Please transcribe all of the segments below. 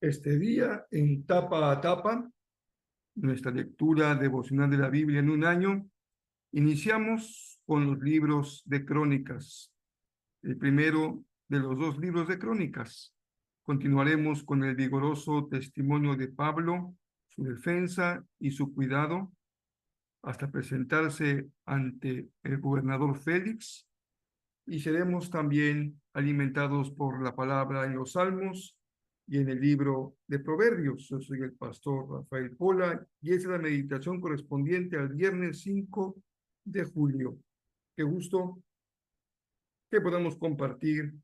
este día en tapa a tapa, nuestra lectura devocional de la Biblia en un año. Iniciamos con los libros de Crónicas, el primero de los dos libros de Crónicas. Continuaremos con el vigoroso testimonio de Pablo, su defensa y su cuidado, hasta presentarse ante el gobernador Félix, y seremos también alimentados por la palabra en los Salmos y en el libro de Proverbios. Yo soy el pastor Rafael Pola y esa es la meditación correspondiente al viernes 5 de julio. Qué gusto que podamos compartir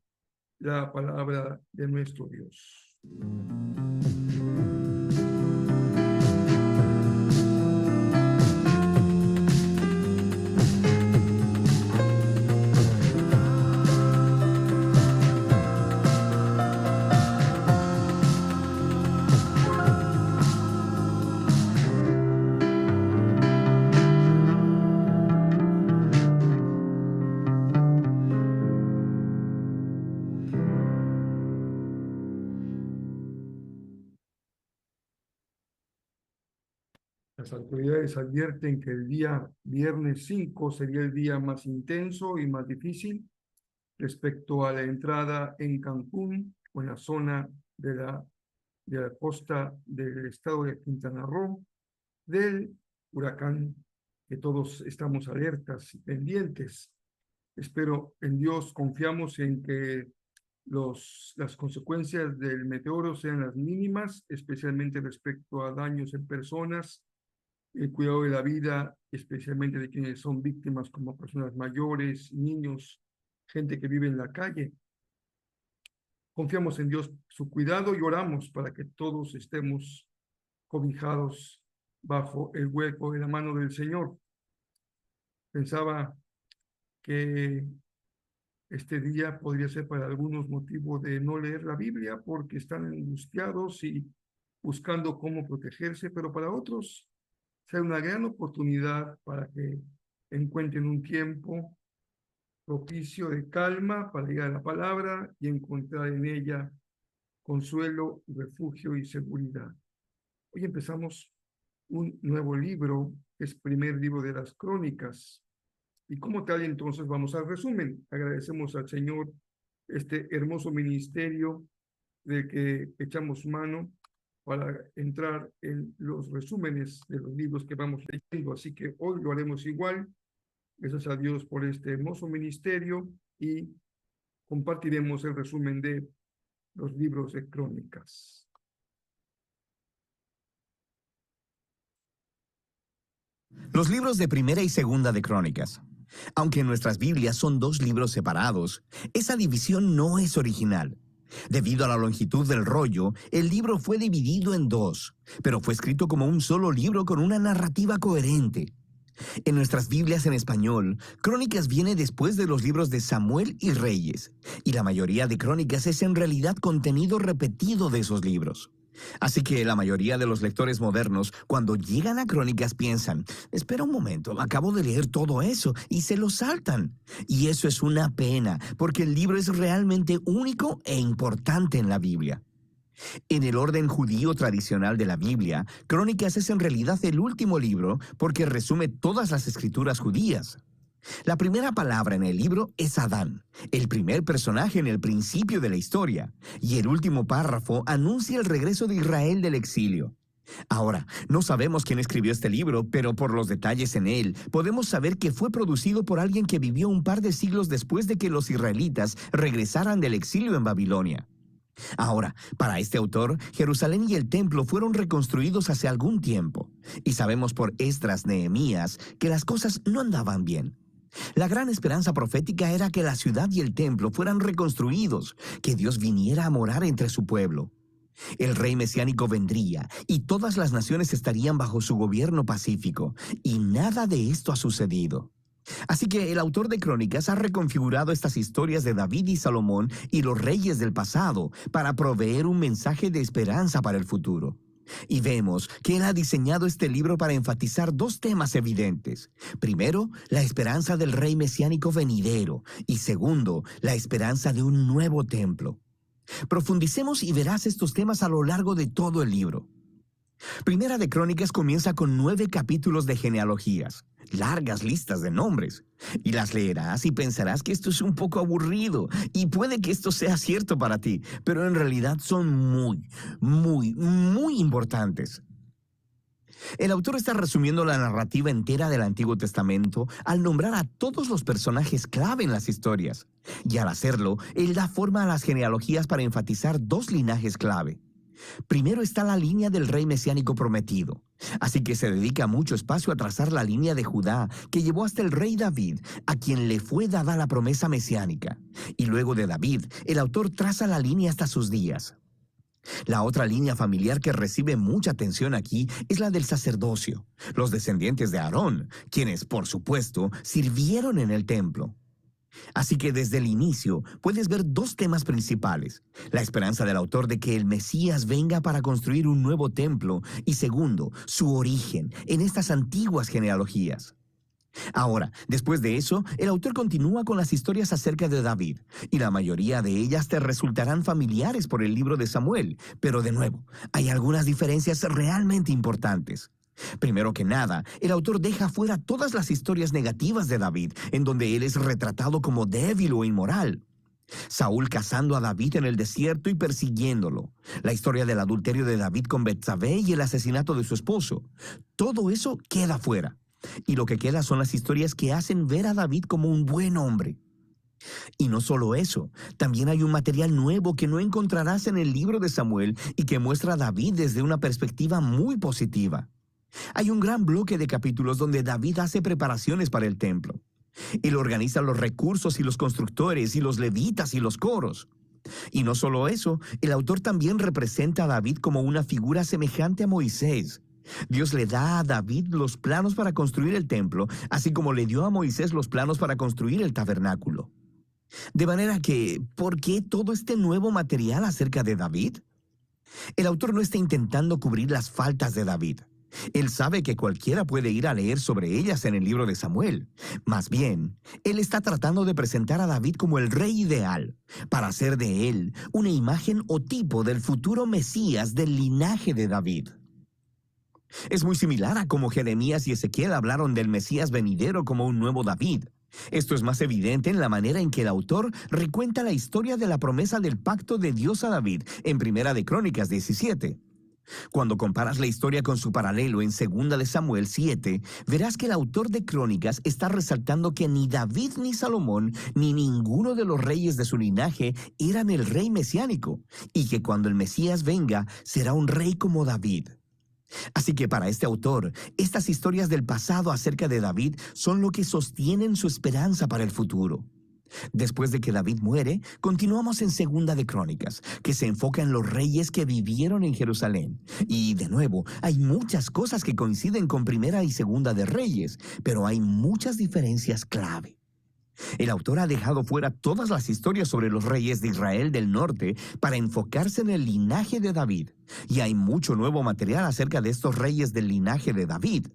la palabra de nuestro Dios. Las autoridades advierten que el día viernes 5 sería el día más intenso y más difícil respecto a la entrada en Cancún o en la zona de la costa del estado de Quintana Roo del huracán, que todos estamos alertas y pendientes. Espero en Dios, confiamos en que las consecuencias del meteoro sean las mínimas, especialmente respecto a daños en personas, el cuidado de la vida, especialmente de quienes son víctimas como personas mayores, niños, gente que vive en la calle. Confiamos en Dios, su cuidado, y oramos para que todos estemos cobijados bajo el hueco de la mano del Señor. Pensaba que este día podría ser para algunos motivo de no leer la Biblia porque están angustiados y buscando cómo protegerse, pero para otros sea una gran oportunidad para que encuentren un tiempo propicio de calma para ir a la palabra y encontrar en ella consuelo, refugio y seguridad. Hoy empezamos un nuevo libro, que es el primer libro de las Crónicas. Y como tal, entonces vamos al resumen. Agradecemos al Señor este hermoso ministerio de que echamos mano para entrar en los resúmenes de los libros que vamos leyendo. Así que hoy lo haremos igual. Gracias a Dios por este hermoso ministerio y compartiremos el resumen de los libros de Crónicas. Los libros de Primera y Segunda de Crónicas. Aunque en nuestras Biblias son dos libros separados, esa división no es original. Debido a la longitud del rollo, el libro fue dividido en dos, pero fue escrito como un solo libro con una narrativa coherente. En nuestras Biblias en español, Crónicas viene después de los libros de Samuel y Reyes, y la mayoría de Crónicas es en realidad contenido repetido de esos libros. Así que la mayoría de los lectores modernos, cuando llegan a Crónicas, piensan: espera un momento, acabo de leer todo eso, y se lo saltan. Y eso es una pena, porque el libro es realmente único e importante en la Biblia. En el orden judío tradicional de la Biblia, Crónicas es en realidad el último libro porque resume todas las escrituras judías. La primera palabra en el libro es Adán, el primer personaje en el principio de la historia, y el último párrafo anuncia el regreso de Israel del exilio. Ahora, no sabemos quién escribió este libro, pero por los detalles en él, podemos saber que fue producido por alguien que vivió un par de siglos después de que los israelitas regresaran del exilio en Babilonia. Ahora, para este autor, Jerusalén y el templo fueron reconstruidos hace algún tiempo, y sabemos por Esdras, Nehemías, que las cosas no andaban bien. La gran esperanza profética era que la ciudad y el templo fueran reconstruidos, que Dios viniera a morar entre su pueblo. El rey mesiánico vendría, y todas las naciones estarían bajo su gobierno pacífico, y nada de esto ha sucedido. Así que el autor de Crónicas ha reconfigurado estas historias de David y Salomón y los reyes del pasado para proveer un mensaje de esperanza para el futuro. Y vemos que él ha diseñado este libro para enfatizar dos temas evidentes. Primero, la esperanza del rey mesiánico venidero, y segundo, la esperanza de un nuevo templo. Profundicemos y verás estos temas a lo largo de todo el libro. Primera de Crónicas comienza con 9 capítulos de genealogías, largas listas de nombres. Y las leerás y pensarás que esto es un poco aburrido, y puede que esto sea cierto para ti, pero en realidad son muy importantes. El autor está resumiendo la narrativa entera del Antiguo Testamento al nombrar a todos los personajes clave en las historias. Y al hacerlo, él da forma a las genealogías para enfatizar 2 linajes clave. Primero está la línea del rey mesiánico prometido. Así que se dedica mucho espacio a trazar la línea de Judá que llevó hasta el rey David, a quien le fue dada la promesa mesiánica. Y luego de David, el autor traza la línea hasta sus días. La otra línea familiar que recibe mucha atención aquí es la del sacerdocio, los descendientes de Aarón, quienes, por supuesto, sirvieron en el templo. Así que desde el inicio puedes ver 2 temas principales: la esperanza del autor de que el Mesías venga para construir un nuevo templo y segundo, su origen en estas antiguas genealogías. Ahora, después de eso, el autor continúa con las historias acerca de David, y la mayoría de ellas te resultarán familiares por el libro de Samuel, pero de nuevo, hay algunas diferencias realmente importantes. Primero que nada, el autor deja fuera todas las historias negativas de David, en donde él es retratado como débil o inmoral. Saúl cazando a David en el desierto y persiguiéndolo. La historia del adulterio de David con Betsabé y el asesinato de su esposo. Todo eso queda fuera. Y lo que queda son las historias que hacen ver a David como un buen hombre. Y no solo eso, también hay un material nuevo que no encontrarás en el libro de Samuel y que muestra a David desde una perspectiva muy positiva. Hay un gran bloque de capítulos donde David hace preparaciones para el templo. Él organiza los recursos y los constructores y los levitas y los coros. Y no solo eso, el autor también representa a David como una figura semejante a Moisés. Dios le da a David los planos para construir el templo, así como le dio a Moisés los planos para construir el tabernáculo. De manera que, ¿por qué todo este nuevo material acerca de David? El autor no está intentando cubrir las faltas de David. Él sabe que cualquiera puede ir a leer sobre ellas en el libro de Samuel. Más bien, él está tratando de presentar a David como el rey ideal, para hacer de él una imagen o tipo del futuro Mesías del linaje de David. Es muy similar a cómo Jeremías y Ezequiel hablaron del Mesías venidero como un nuevo David. Esto es más evidente en la manera en que el autor recuenta la historia de la promesa del pacto de Dios a David en Primera de Crónicas 17. Cuando comparas la historia con su paralelo en Segunda de Samuel 7, verás que el autor de Crónicas está resaltando que ni David ni Salomón ni ninguno de los reyes de su linaje eran el rey mesiánico, y que cuando el Mesías venga será un rey como David. Así que para este autor, estas historias del pasado acerca de David son lo que sostienen su esperanza para el futuro. Después de que David muere, continuamos en Segunda de Crónicas, que se enfoca en los reyes que vivieron en Jerusalén. Y de nuevo, hay muchas cosas que coinciden con Primera y Segunda de Reyes, pero hay muchas diferencias clave. El autor ha dejado fuera todas las historias sobre los reyes de Israel del norte para enfocarse en el linaje de David. Y hay mucho nuevo material acerca de estos reyes del linaje de David.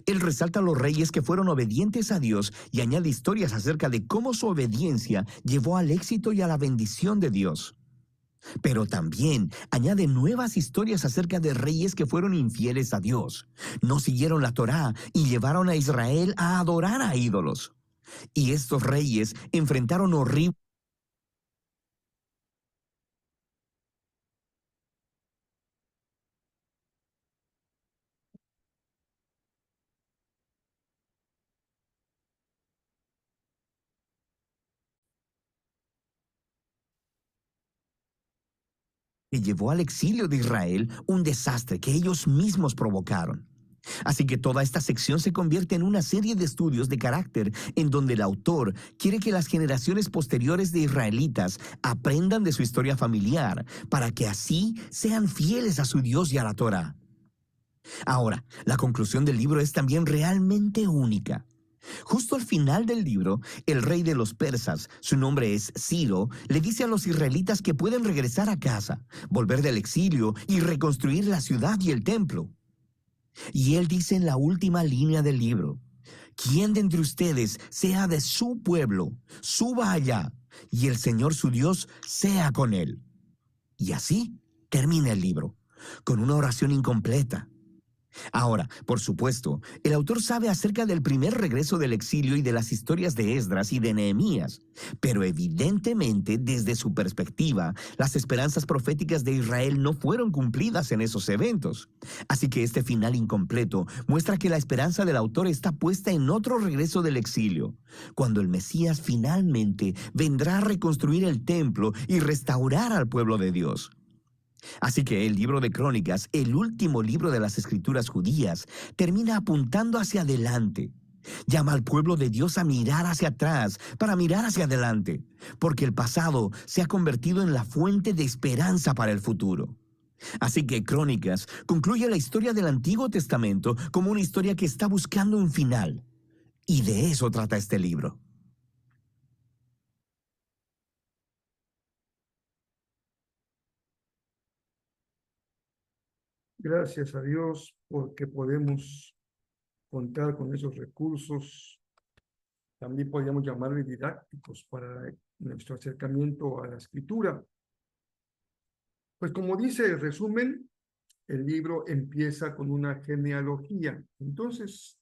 Él resalta a los reyes que fueron obedientes a Dios y añade historias acerca de cómo su obediencia llevó al éxito y a la bendición de Dios. Pero también añade nuevas historias acerca de reyes que fueron infieles a Dios, no siguieron la Torá y llevaron a Israel a adorar a ídolos. Y estos reyes enfrentaron horribles que llevó al exilio de Israel, un desastre que ellos mismos provocaron. Así que toda esta sección se convierte en una serie de estudios de carácter en donde el autor quiere que las generaciones posteriores de israelitas aprendan de su historia familiar para que así sean fieles a su Dios y a la Torá. Ahora, la conclusión del libro es también realmente única. Justo al final del libro, el rey de los persas, su nombre es Ciro, le dice a los israelitas que pueden regresar a casa, volver del exilio y reconstruir la ciudad y el templo. Y él dice en la última línea del libro: ¿quién de entre ustedes sea de su pueblo, suba allá, y el Señor su Dios sea con él? Y así termina el libro, con una oración incompleta. Ahora, por supuesto, el autor sabe acerca del primer regreso del exilio y de las historias de Esdras y de Nehemías, pero evidentemente, desde su perspectiva, las esperanzas proféticas de Israel no fueron cumplidas en esos eventos. Así que este final incompleto muestra que la esperanza del autor está puesta en otro regreso del exilio, cuando el Mesías finalmente vendrá a reconstruir el templo y restaurar al pueblo de Dios. Así que el libro de Crónicas, el último libro de las escrituras judías, termina apuntando hacia adelante. Llama al pueblo de Dios a mirar hacia atrás para mirar hacia adelante, porque el pasado se ha convertido en la fuente de esperanza para el futuro. Así que Crónicas concluye la historia del Antiguo Testamento como una historia que está buscando un final. Y de eso trata este libro. Gracias a Dios porque podemos contar con esos recursos. También podríamos llamarle didácticos para nuestro acercamiento a la escritura. Pues como dice el resumen, el libro empieza con una genealogía. Entonces,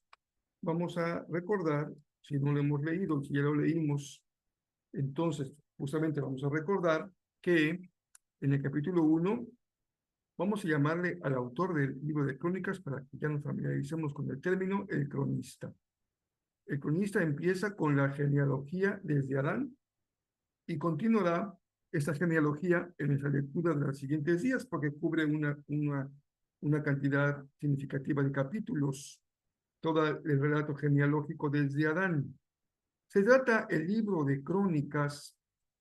vamos a recordar, si no lo hemos leído, si ya lo leímos, entonces justamente vamos a recordar que en el capítulo 1 vamos a llamarle al autor del libro de Crónicas para que ya nos familiaricemos con el término, el cronista. El cronista empieza con la genealogía desde Adán y continuará esta genealogía en esa lectura de los siguientes días porque cubre una cantidad significativa de capítulos, todo el relato genealógico desde Adán. Se trata el libro de Crónicas,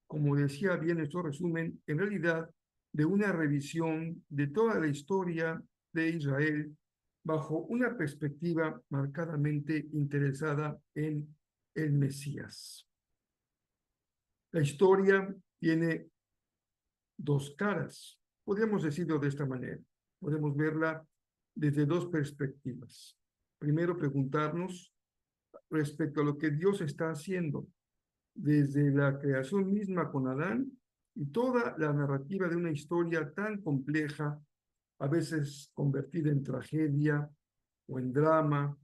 como decía bien nuestro resumen, en realidad de una revisión de toda la historia de Israel bajo una perspectiva marcadamente interesada en el Mesías. La historia tiene dos caras, podríamos decirlo de esta manera. Podemos verla desde dos perspectivas. Primero, preguntarnos respecto a lo que Dios está haciendo desde la creación misma con Adán y toda la narrativa de una historia tan compleja, a veces convertida en tragedia o en drama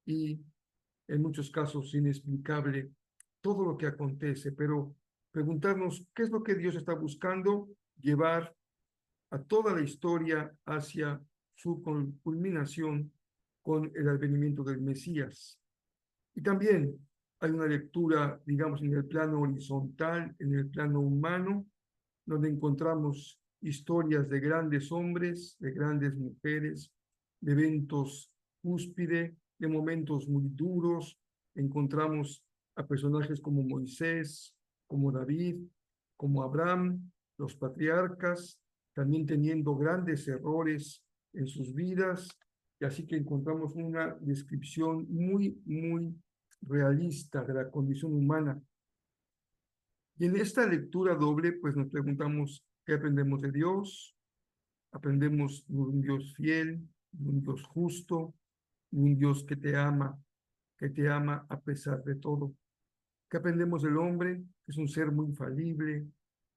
y en muchos casos inexplicable todo lo que acontece, pero preguntarnos qué es lo que Dios está buscando llevar a toda la historia hacia su culminación con el advenimiento del Mesías. Y también hay una lectura, digamos, en el plano horizontal, en el plano humano, donde encontramos historias de grandes hombres, de grandes mujeres, de eventos cúspide, de momentos muy duros. Encontramos a personajes como Moisés, como David, como Abraham, los patriarcas, también teniendo grandes errores en sus vidas. Y así que encontramos una descripción muy realista de la condición humana. Y en esta lectura doble, pues nos preguntamos qué aprendemos de Dios. Aprendemos de un Dios fiel, de un Dios justo, de un Dios que te ama a pesar de todo. ¿Qué aprendemos del hombre? Es un ser muy falible,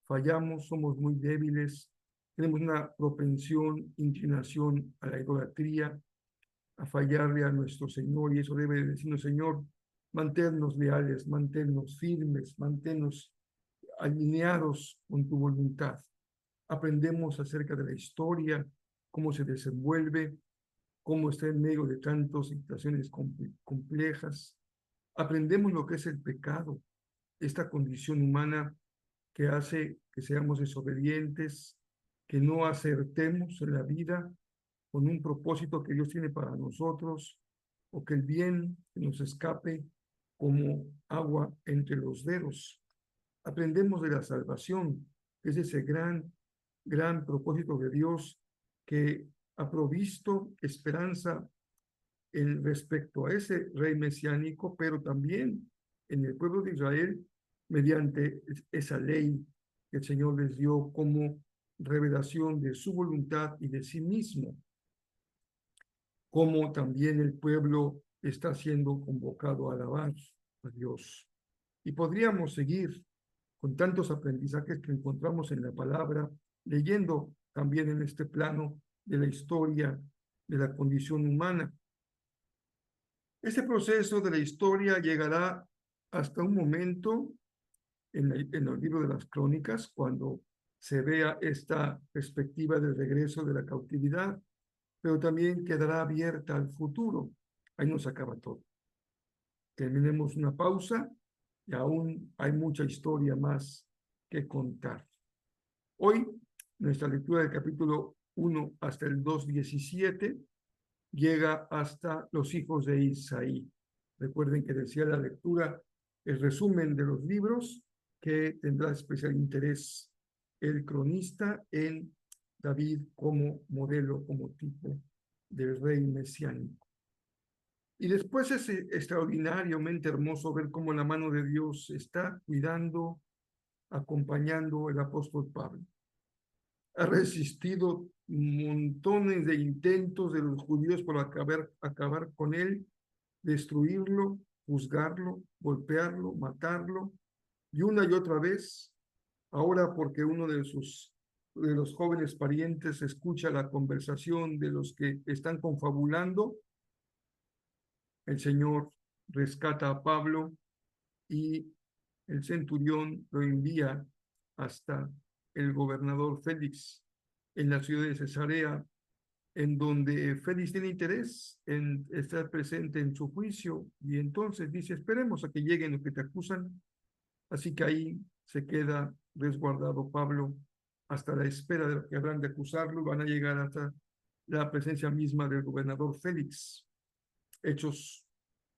fallamos, somos muy débiles, tenemos una propensión, inclinación a la idolatría, a fallarle a nuestro Señor, y eso debe decirnos, Señor, manténnos leales, manténnos firmes, manténnos alineados con tu voluntad. Aprendemos acerca de la historia, cómo se desenvuelve, cómo está en medio de tantas situaciones complejas. Aprendemos lo que es el pecado, esta condición humana que hace que seamos desobedientes, que no acertemos en la vida con un propósito que Dios tiene para nosotros, o que el bien nos escape como agua entre los dedos. Aprendemos de la salvación, que es ese gran propósito de Dios que ha provisto esperanza en respecto a ese rey mesiánico, pero también en el pueblo de Israel mediante esa ley que el Señor les dio como revelación de su voluntad y de sí mismo, como también el pueblo está siendo convocado a alabar a Dios. Y podríamos seguir con tantos aprendizajes que encontramos en la palabra leyendo también en este plano de la historia de la condición humana. Este proceso de la historia llegará hasta un momento en el libro de las Crónicas, cuando se vea esta perspectiva del regreso de la cautividad, pero también quedará abierta al futuro. Ahí nos acaba todo. Terminemos una pausa y aún hay mucha historia más que contar. Hoy, nuestra lectura del capítulo 1 hasta el 2:17 llega hasta los hijos de Isaí. Recuerden que decía la lectura, el resumen de los libros que tendrá especial interés el cronista en David como modelo, como tipo del rey mesiánico. Y después es extraordinariamente hermoso ver cómo la mano de Dios está cuidando, acompañando el apóstol Pablo. Ha resistido montones de intentos de los judíos por acabar con él, destruirlo, juzgarlo, golpearlo, matarlo, y una y otra vez, ahora porque uno de los jóvenes parientes escucha la conversación de los que están confabulando, el Señor rescata a Pablo y el centurión lo envía hasta el gobernador Félix en la ciudad de Cesarea, en donde Félix tiene interés en estar presente en su juicio, y entonces dice, esperemos a que lleguen los que te acusan. Así que ahí se queda resguardado Pablo hasta la espera de lo que habrán de acusarlo, y van a llegar hasta la presencia misma del gobernador Félix. Hechos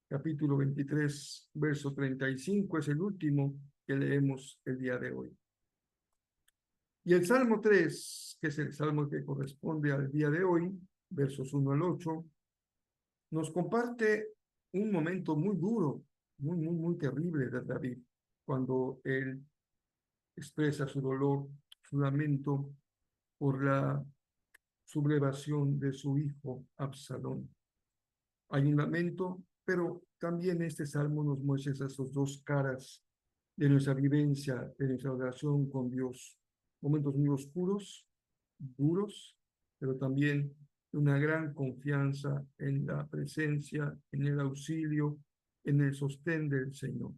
capítulo 23, verso 35, es el último que leemos el día de hoy. Y el Salmo 3, que es el salmo que corresponde al día de hoy, versos 1 al 8, nos comparte un momento muy duro, muy terrible de David, cuando él expresa su dolor, su lamento por la sublevación de su hijo Absalón. Hay un lamento, pero también este salmo nos muestra esas dos caras de nuestra vivencia, de nuestra relación con Dios. Momentos muy oscuros, duros, pero también una gran confianza en la presencia, en el auxilio, en el sostén del Señor.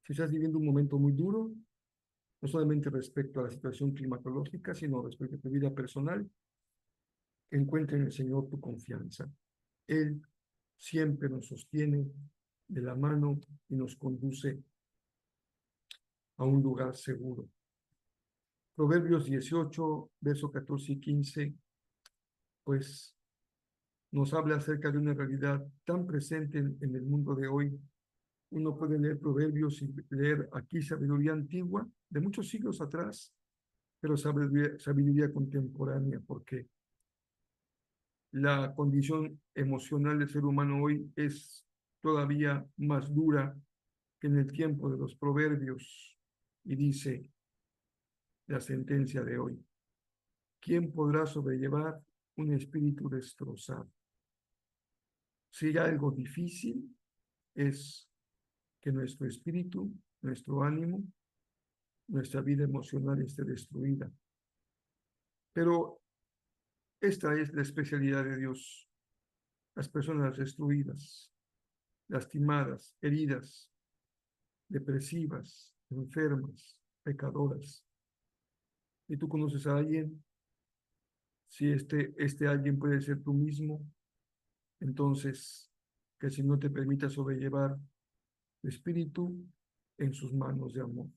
Si estás viviendo un momento muy duro, no solamente respecto a la situación climatológica, sino respecto a tu vida personal, encuentra en el Señor tu confianza. Él siempre nos sostiene de la mano y nos conduce a un lugar seguro. Proverbios 18, versos 14 y 15, pues nos habla acerca de una realidad tan presente en el mundo de hoy. Uno puede leer Proverbios y leer aquí sabiduría antigua de muchos siglos atrás, pero sabiduría contemporánea, porque la condición emocional del ser humano hoy es todavía más dura que en el tiempo de los proverbios. Y dice la sentencia de hoy: ¿quién podrá sobrellevar un espíritu destrozado? Si hay algo difícil, es que nuestro espíritu, nuestro ánimo, nuestra vida emocional esté destruida. Pero esta es la especialidad de Dios. Las personas destruidas, lastimadas, heridas, depresivas, enfermas, pecadoras. ¿Y tú conoces a alguien? Si este alguien puede ser tú mismo, entonces que si no te permita sobrellevar el espíritu en sus manos de amor.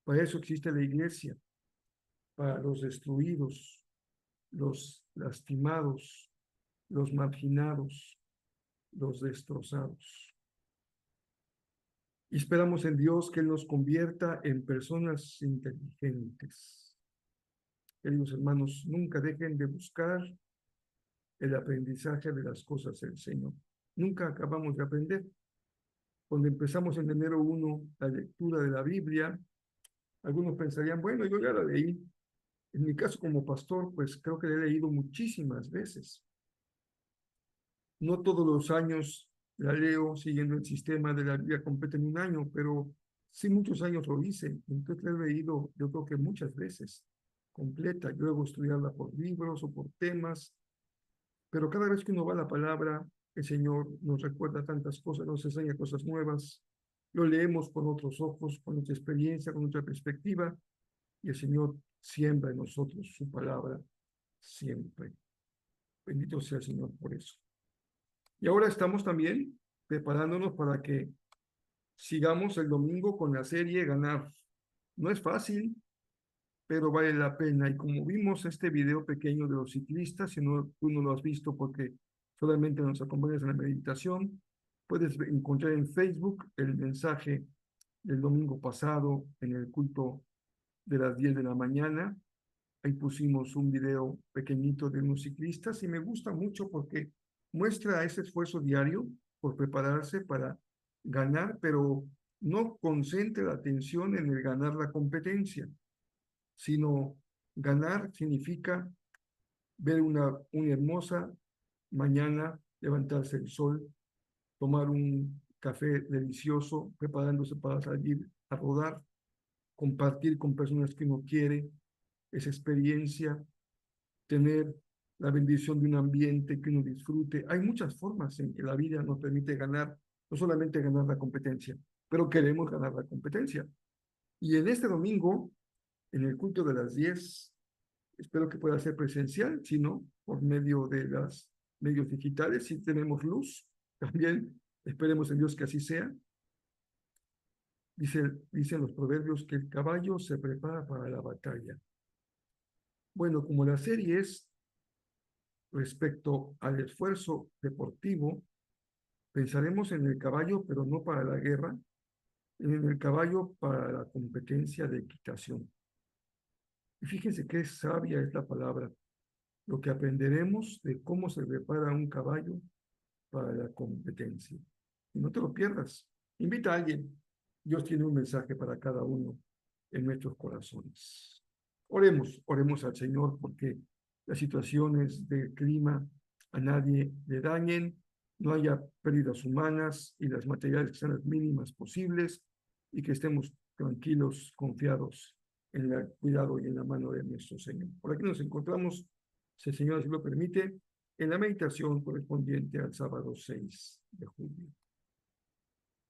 Para eso existe la iglesia, para los destruidos, los lastimados, los marginados, los destrozados. Y esperamos en Dios que Él nos convierta en personas inteligentes. Queridos hermanos, nunca dejen de buscar el aprendizaje de las cosas del Señor. Nunca acabamos de aprender. Cuando empezamos en enero 1 la lectura de la Biblia, algunos pensarían, bueno, yo ya la leí. En mi caso como pastor, pues creo que la he leído muchísimas veces. No todos los años la leo siguiendo el sistema de la Biblia completa en un año, pero sí muchos años lo hice. Entonces la he leído, yo creo que muchas veces, completa, y luego estudiarla por libros o por temas, pero cada vez que uno va a la palabra, el Señor nos recuerda tantas cosas, nos enseña cosas nuevas, lo leemos con otros ojos, con nuestra experiencia, con nuestra perspectiva, y el Señor siembra en nosotros su palabra siempre. Bendito sea el Señor por eso. Y ahora estamos también preparándonos para que sigamos el domingo con la serie Ganar. No es fácil, pero vale la pena. Y como vimos este video pequeño de los ciclistas, si no, tú no lo has visto porque solamente nos acompañas en la meditación, puedes encontrar en Facebook el mensaje del domingo pasado en el culto de las 10 de la mañana. Ahí pusimos un video pequeñito de unos ciclistas y me gusta mucho porque muestra ese esfuerzo diario por prepararse para ganar, pero no concentra la atención en el ganar la competencia, sino ganar significa ver una hermosa mañana, levantarse el sol, tomar un café delicioso, preparándose para salir a rodar, compartir con personas que uno quiere esa experiencia, tener la bendición de un ambiente que uno disfrute. Hay muchas formas en que la vida nos permite ganar, no solamente ganar la competencia, pero queremos ganar la competencia. Y en este domingo, en el culto de las 10, espero que pueda ser presencial, si no, por medio de los medios digitales, si tenemos luz, también esperemos en Dios que así sea. Dicen los proverbios que el caballo se prepara para la batalla. Bueno, como la serie es respecto al esfuerzo deportivo, pensaremos en el caballo, pero no para la guerra, en el caballo para la competencia de equitación. Y fíjense qué sabia es la palabra, lo que aprenderemos de cómo se prepara un caballo para la competencia. Y no te lo pierdas. Invita a alguien. Dios tiene un mensaje para cada uno en nuestros corazones. Oremos al Señor porque las situaciones del clima a nadie le dañen, no haya pérdidas humanas y las materiales que sean las mínimas posibles y que estemos tranquilos, confiados en el cuidado y en la mano de nuestro Señor. Por aquí nos encontramos, si el Señor así lo permite, en la meditación correspondiente al sábado 6 de julio.